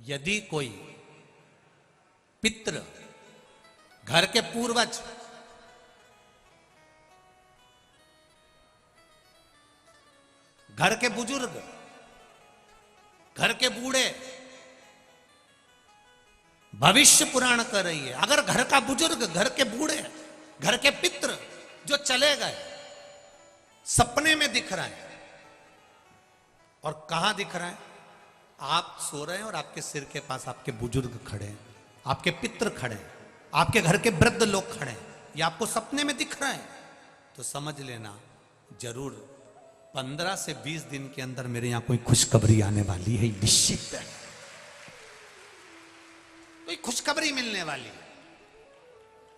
यदि कोई पितृ, घर के पूर्वज, घर के बुजुर्ग, घर के बूढ़े, भविष्य पुराण कर रही है। अगर घर का बुजुर्ग, घर के बूढ़े, घर के पितृ जो चले गए, सपने में दिख रहा है, और कहां दिख रहा है? आप सो रहे हैं और आपके सिर के पास आपके बुजुर्ग खड़े हैं, आपके पितृ खड़े हैं, आपके घर के वृद्ध लोग खड़े हैं, ये आपको सपने में दिख रहा है, तो समझ लेना जरूर 15 से 20 दिन के अंदर मेरे यहां कोई खुशखबरी आने वाली है, निश्चित है, कोई खुशखबरी मिलने वाली है।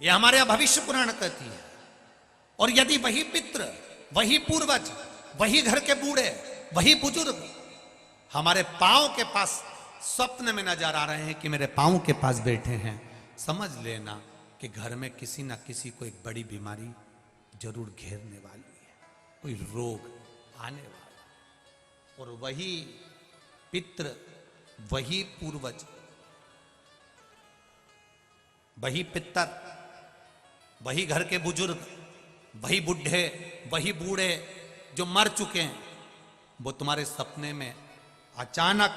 यह हमारे यहां भविष्य पुराण कहती है। और यदि वही पितृ, वही पूर्वज, वही घर के बूढ़े, वही बुजुर्ग हमारे पांव के पास स्वप्न में नजर आ रहे हैं कि मेरे पांव के पास बैठे हैं, समझ लेना कि घर में किसी ना किसी को एक बड़ी बीमारी जरूर घेरने वाली है, कोई रोग आने वाला। और वही पितृ, वही पूर्वज, वही पितर, वही घर के बुजुर्ग, वही बुढ़े, वही बूढ़े जो मर चुके हैं, वो तुम्हारे सपने में अचानक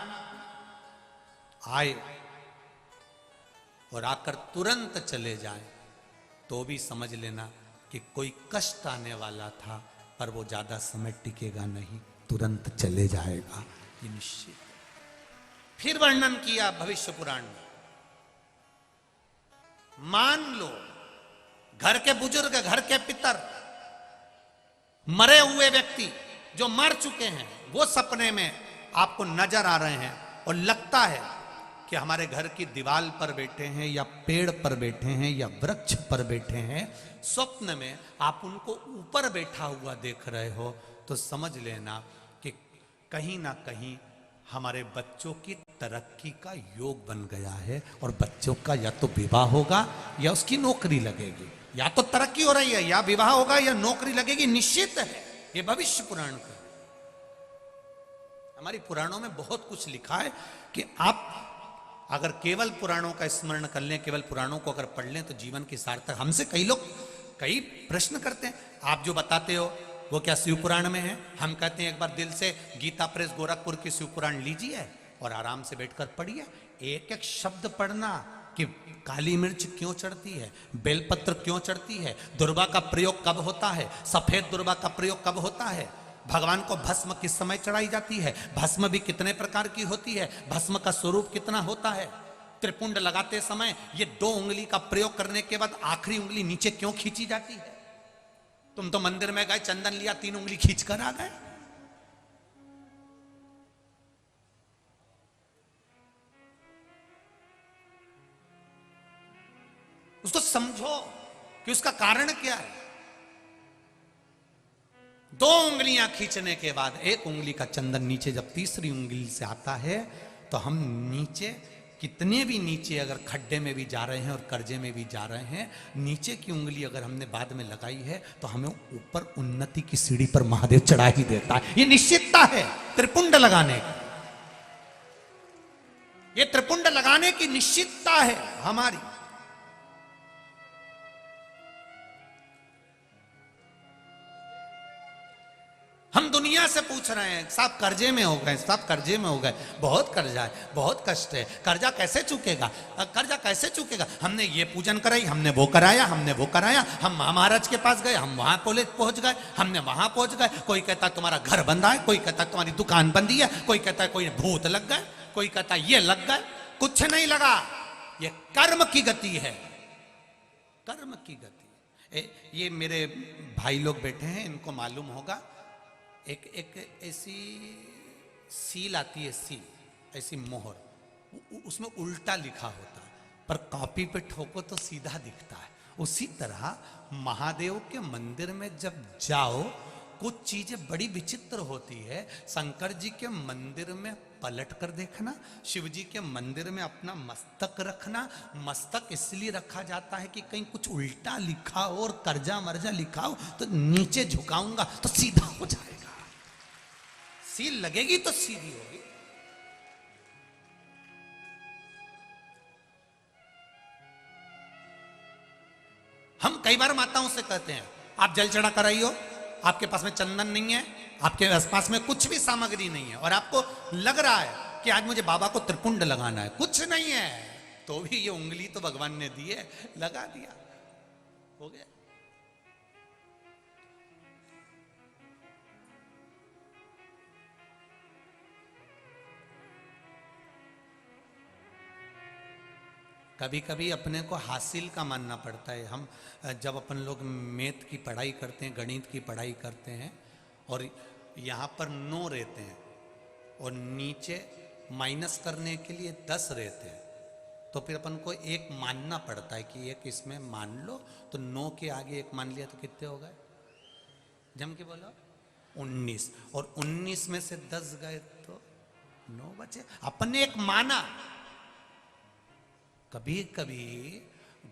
आए और आकर तुरंत चले जाएं, तो भी समझ लेना कि कोई कष्ट आने वाला था, पर वो ज्यादा समय टिकेगा नहीं, तुरंत चले जाएगा, ये निश्चित है। फिर वर्णन किया भविष्य पुराण में, मान लो घर के बुजुर्ग, घर के पितर, मरे हुए व्यक्ति जो मर चुके हैं, वो सपने में आपको नजर आ रहे हैं, और लगता है कि हमारे घर की दीवार पर बैठे हैं, या पेड़ पर बैठे हैं, या वृक्ष पर बैठे हैं, स्वप्न में आप उनको ऊपर बैठा हुआ देख रहे हो, तो समझ लेना कि कहीं ना कहीं हमारे बच्चों की तरक्की का योग बन गया है, और बच्चों का या तो विवाह होगा या उसकी नौकरी लगेगी, या तो तरक्की हो रही है, या विवाह होगा या नौकरी लगेगी, निश्चित है। ये भविष्य पुराण का, हमारी पुराणों में बहुत कुछ लिखा है कि आप अगर केवल पुराणों का स्मरण कर लें, केवल पुराणों को अगर पढ़ लें, तो जीवन की सार्थक। हमसे कई लोग कई प्रश्न करते हैं, आप जो बताते हो वो क्या शिव पुराण में है? हम कहते हैं एक बार दिल से गीता प्रेस गोरखपुर की शिव पुराण लीजिए और आराम से बैठकर पढ़िए, एक एक शब्द पढ़ना कि काली मिर्च क्यों चढ़ती है, बेलपत्र क्यों चढ़ती है, दुर्वा का प्रयोग कब होता है, सफेद दुर्वा का प्रयोग कब होता है, भगवान को भस्म किस समय चढ़ाई जाती है, भस्म भी कितने प्रकार की होती है, भस्म का स्वरूप कितना होता है, त्रिपुंड लगाते समय ये 2 उंगली का प्रयोग करने के बाद आखिरी उंगली नीचे क्यों खींची जाती है? तुम तो मंदिर में गए, चंदन लिया, 3 उंगली खींच कर आ गए। उसको समझो कि उसका कारण क्या है। 2 उंगलियां खींचने के बाद 1 उंगली का चंदन नीचे जब तीसरी उंगली से आता है, तो हम नीचे, कितने भी नीचे अगर खड्डे में भी जा रहे हैं और कर्जे में भी जा रहे हैं, नीचे की उंगली अगर हमने बाद में लगाई है, तो हमें ऊपर उन्नति की सीढ़ी पर महादेव चढ़ा ही देता है। ये निश्चितता है त्रिपुंड लगाने की, ये त्रिपुंड लगाने की निश्चितता है हमारी। हम दुनिया से पूछ रहे हैं, साहब कर्जे में हो गए, साहब कर्जे में हो गए, बहुत कर्जा है, बहुत कष्ट है, कर्जा कैसे चुकेगा, कर्जा कैसे चुकेगा, हमने ये पूजन कराई, हमने वो कराया, हमने वो कराया, हम महाराज के पास गए, हम वहां पहुंच गए, हमने वहां पहुंच गए, कोई कहता है तुम्हारा घर बंधा है, कोई कहता है तुम्हारी दुकान बंदी है, कोई कहता है कोई भूत लग गए, कोई कहता है ये लग गए। कुछ नहीं लगा, ये कर्म की गति है, कर्म की गति। ये मेरे भाई लोग बैठे हैं, इनको मालूम होगा, एक ऐसी सील आती है, सील, ऐसी मोहर, उसमें उल्टा लिखा होता है, पर कॉपी पे ठोको तो सीधा दिखता है। उसी तरह महादेव के मंदिर में जब जाओ, कुछ चीजें बड़ी विचित्र होती है। शंकर जी के मंदिर में पलट कर देखना, शिव जी के मंदिर में अपना मस्तक रखना। मस्तक इसलिए रखा जाता है कि कहीं कुछ उल्टा लिखा हो और कर्जा मर्जा लिखा हो तो नीचे झुकाऊंगा तो सीधा हो जाएगा, सील लगेगी तो सीधी होगी। हम कई बार माताओं से कहते हैं आप जल चढ़ा कर आई हो, आपके पास में चंदन नहीं है, आपके आसपास में कुछ भी सामग्री नहीं है, और आपको लग रहा है कि आज मुझे बाबा को त्रिपुंड लगाना है, कुछ नहीं है, तो भी ये उंगली तो भगवान ने दी है, लगा दिया, हो गया। कभी कभी अपने को हासिल का मानना पड़ता है। हम जब अपन लोग मैथ की पढ़ाई करते हैं, गणित की पढ़ाई करते हैं, और यहाँ पर 9 रहते हैं और नीचे माइनस करने के लिए 10 रहते हैं, तो फिर अपन को एक मानना पड़ता है कि एक इसमें मान लो, तो 9 के आगे एक मान लिया तो कितने हो गए, जम के बोलो 19, और 19 में से 10 गए तो 9 बचे। अपन ने एक माना। कभी कभी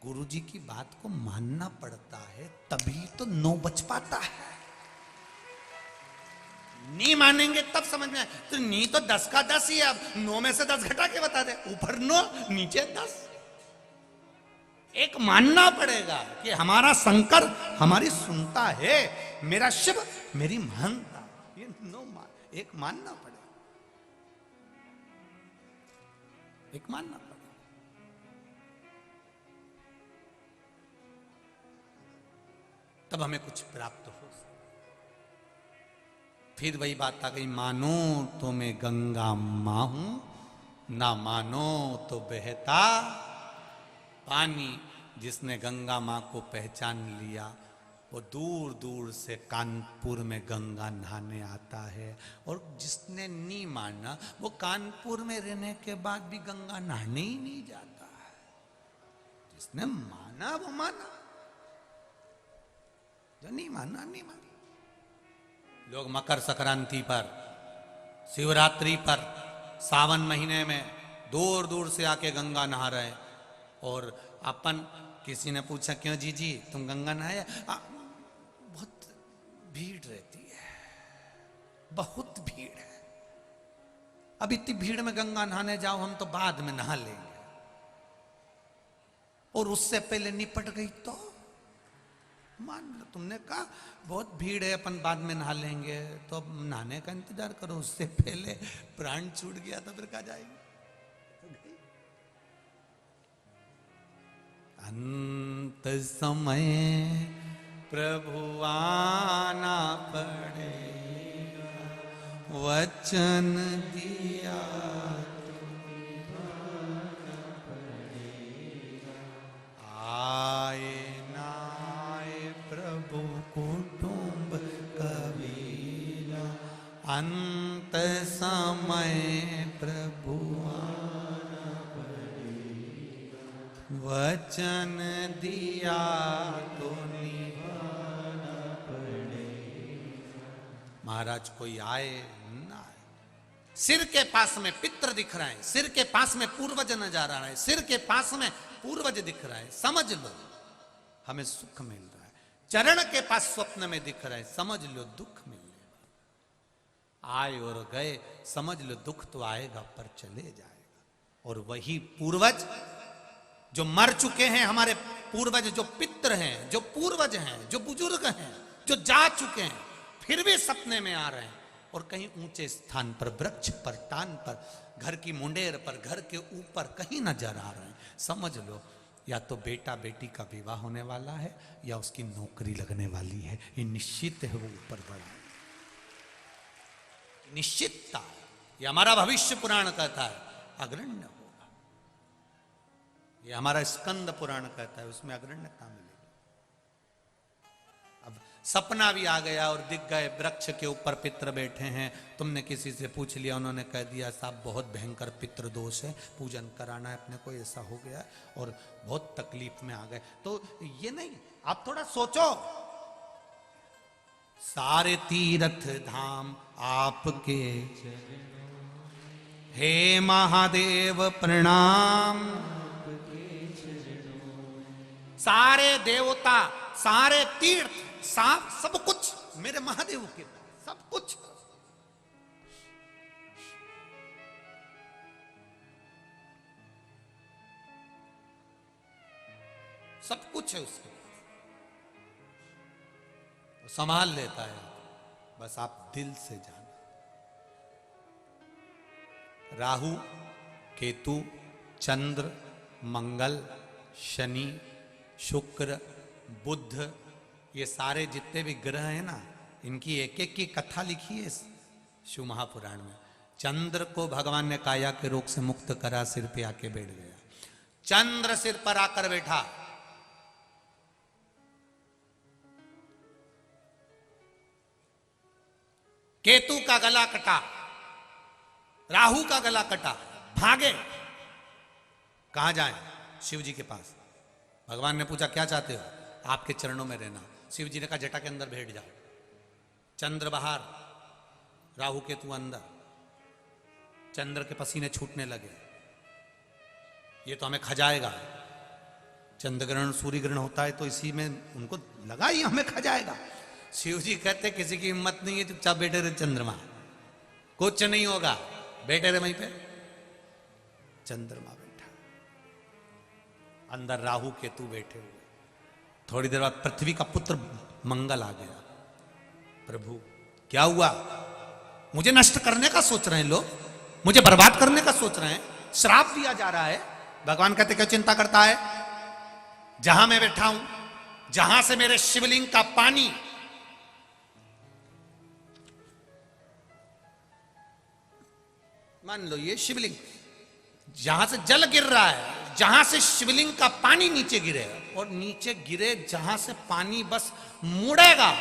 गुरुजी की बात को मानना पड़ता है, तभी तो 9 बच पाता है। नहीं मानेंगे तब समझ में आए, तो नहीं तो 10 का 10 ही है, अब 9 में से 10 घटा के बता दे, ऊपर 9 नीचे 10। एक मानना पड़ेगा कि हमारा शंकर हमारी सुनता है, मेरा शिव मेरी मानता, ये 9 एक मानना पड़ेगा, एक मानना पड़ेगा। तब हमें कुछ प्राप्त हो। फिर वही बात आ गई, मानो तो मैं गंगा मां हूं, ना मानो तो बहता पानी। जिसने गंगा मां को पहचान लिया वो दूर दूर से कानपुर में गंगा नहाने आता है, और जिसने नहीं माना वो कानपुर में रहने के बाद भी गंगा नहाने ही नहीं जाता है। जिसने माना वो माना, जो नहीं माना नहीं माना। लोग मकर संक्रांति पर, शिवरात्रि पर, सावन महीने में दूर दूर से आके गंगा नहा रहे, और अपन किसी ने पूछा क्यों जी तुम गंगा नहाए? बहुत भीड़ रहती है, बहुत भीड़ है। अब इतनी भीड़ में गंगा नहाने जाओ, हम तो बाद में नहा लेंगे, और उससे पहले निपट गई तो मान लो तुमने कहा बहुत भीड़ है, अपन बाद में नहा लेंगे, तो अब नहाने का इंतजार करो, उससे पहले प्राण छूट गया तो फिर कहा जाएगी। अंत समय प्रभु आना पड़ेगा, वचन दिया आए कुटुंब कबीरा। अंत समय प्रभु आना पड़ेगा, वचन दिया तो निभाना पड़ेगा। महाराज कोई आए ना आए, सिर के पास में पितर दिख रहा है, सिर के पास में पूर्वज नजर आ रहा है, सिर के पास में पूर्वज दिख रहा है, समझ लो हमें सुख मिल रहा है। चरण के पास स्वप्न में दिख रहा है, समझ लो दुख मिलेगा। आए और गए, समझ लो दुख तो आएगा पर चले जाएगा। और वही पूर्वज जो मर चुके हैं, हमारे पूर्वज जो पितर हैं, जो पूर्वज हैं, जो बुजुर्ग हैं, जो जा चुके हैं, फिर भी सपने में आ रहे हैं, और कहीं ऊंचे स्थान पर, वृक्ष पर, टान पर, घर की मुंडेर पर, घर के ऊपर कहीं नजर आ रहे हैं। समझ लो या तो बेटा बेटी का विवाह होने वाला है, या उसकी नौकरी लगने वाली है, ये निश्चित है, वो ऊपर बढ़ा निश्चितता। ये हमारा भविष्य पुराण कहता है अग्रण्य होगा, ये हमारा स्कंद पुराण कहता है, उसमें अग्रण्यता मिलेगी। अब सपना भी आ गया और दिख गए वृक्ष के ऊपर पितर बैठे हैं, तुमने किसी से पूछ लिया, उन्होंने कह दिया साहब बहुत भयंकर पितृ दोष है, पूजन कराना है अपने को, ऐसा हो गया और बहुत तकलीफ में आ गए। तो ये नहीं, आप थोड़ा सोचो, सारे तीर्थ धाम आपके हे महादेव प्रणाम, सारे देवता, सारे तीर्थ, सब कुछ मेरे महादेव के पास, सब कुछ। सब कुछ है उसके पास। संभाल लेता है। बस आप दिल से जाना। राहु, केतु, चंद्र, मंगल, शनि, शुक्र, बुध, ये सारे जितने भी ग्रह हैं ना, इनकी एक एक की कथा लिखी है इस शिव महापुराण में। चंद्र को भगवान ने काया के रोग से मुक्त करा, सिर पे आके बैठ गया। चंद्र सिर पर आकर बैठा। केतु का गला कटा, राहु का गला कटा, भागे। कहां जाए? शिव जी के पास। भगवान ने पूछा क्या चाहते हो? आपके चरणों में रहना। शिव जी ने कहा जटा के अंदर बैठ जाओ। चंद्र बाहर, राहु केतु अंदर। चंद्र के पसीने छूटने लगे। ये तो हमें खा जाएगा। चंद्र ग्रहण सूर्य ग्रहण होता है तो इसी में उनको लगा ही हमें खा जाएगा। शिव जी कहते किसी की हिम्मत नहीं है, चुपचाप बैठे रहे चंद्रमा, कुछ नहीं होगा, बैठे रहे वहीं पे। चंद्रमा बैठा, अंदर राहु केतु बैठे हुए। थोड़ी देर बाद पृथ्वी का पुत्र मंगल आ गया। प्रभु क्या हुआ? मुझे नष्ट करने का सोच रहे हैं लोग, मुझे बर्बाद करने का सोच रहे हैं, श्राप दिया जा रहा है। भगवान कहते क्यों चिंता करता है? जहां मैं बैठा हूं, जहां से मेरे शिवलिंग का पानी मान लो ये शिवलिंग, जहां से जल गिर रहा है, जहां से शिवलिंग का पानी नीचे गिरे, और नीचे गिरे जहां से पानी बस मुड़ेगा,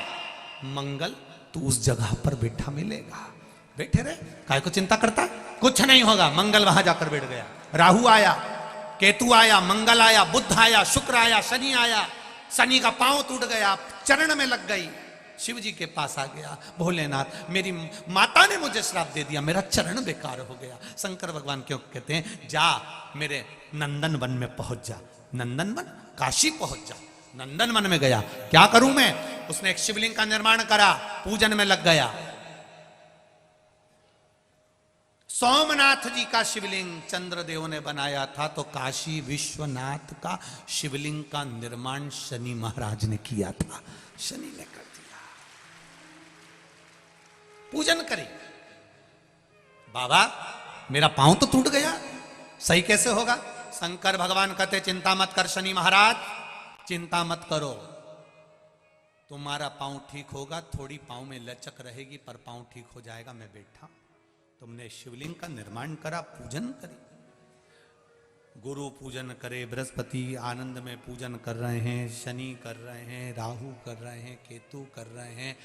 मंगल तो उस जगह पर बैठा मिलेगा। बैठे रहे, काय को चिंता करता? कुछ नहीं होगा। मंगल वहां जाकर बैठ गया। राहु आया, केतु आया, मंगल आया, बुध आया, शुक्र आया, शनि आया। शनि का पांव टूट गया, चरण में लग गई। शिव जी के पास आ गया, भोलेनाथ मेरी माता ने मुझे श्राप दे दिया, मेरा चरण बेकार हो गया। शंकर भगवान क्यों कहते हैं जा मेरे नंदन वन में पहुंच जा। नंदन वन, काशी पहुंच जा। नंदन वन में गया, क्या करूं मैं? उसने एक शिवलिंग का निर्माण करा, पूजन में लग गया। सोमनाथ जी का शिवलिंग चंद्रदेव ने बनाया था, तो काशी विश्वनाथ का शिवलिंग का निर्माण शनि महाराज ने किया था। शनि ने कर दिया, पूजन करी। बाबा मेरा पांव तो टूट गया, सही कैसे होगा? शंकर भगवान कहते चिंता मत कर शनि महाराज, चिंता मत करो, तुम्हारा पांव ठीक होगा। थोड़ी पांव में लचक रहेगी पर पांव ठीक हो जाएगा। मैं बैठा, तुमने शिवलिंग का निर्माण करा, पूजन करी। गुरु पूजन करे, बृहस्पति आनंद में पूजन कर रहे हैं, शनि कर रहे हैं, राहु कर रहे हैं, केतु कर रहे हैं।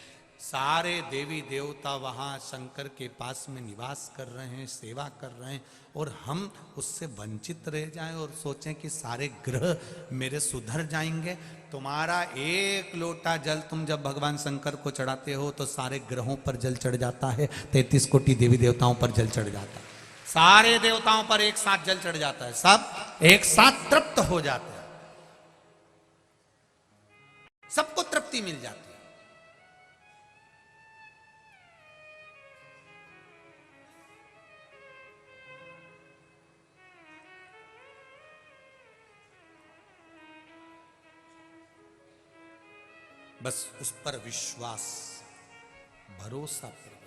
सारे देवी देवता वहाँ शंकर के पास में निवास कर रहे हैं, सेवा कर रहे हैं, और हम उससे वंचित रह जाएं और सोचें कि सारे ग्रह मेरे सुधर जाएंगे। तुम्हारा एक लोटा जल तुम जब भगवान शंकर को चढ़ाते हो तो सारे ग्रहों पर जल चढ़ जाता है, 33 कोटि देवी देवताओं पर जल चढ़ जाता है, सारे देवताओं पर एक साथ जल चढ़ जाता है, सब एक साथ तृप्त हो जाते हैं, सबको तृप्ति मिल जाती है। बस उस पर विश्वास, भरोसा करो।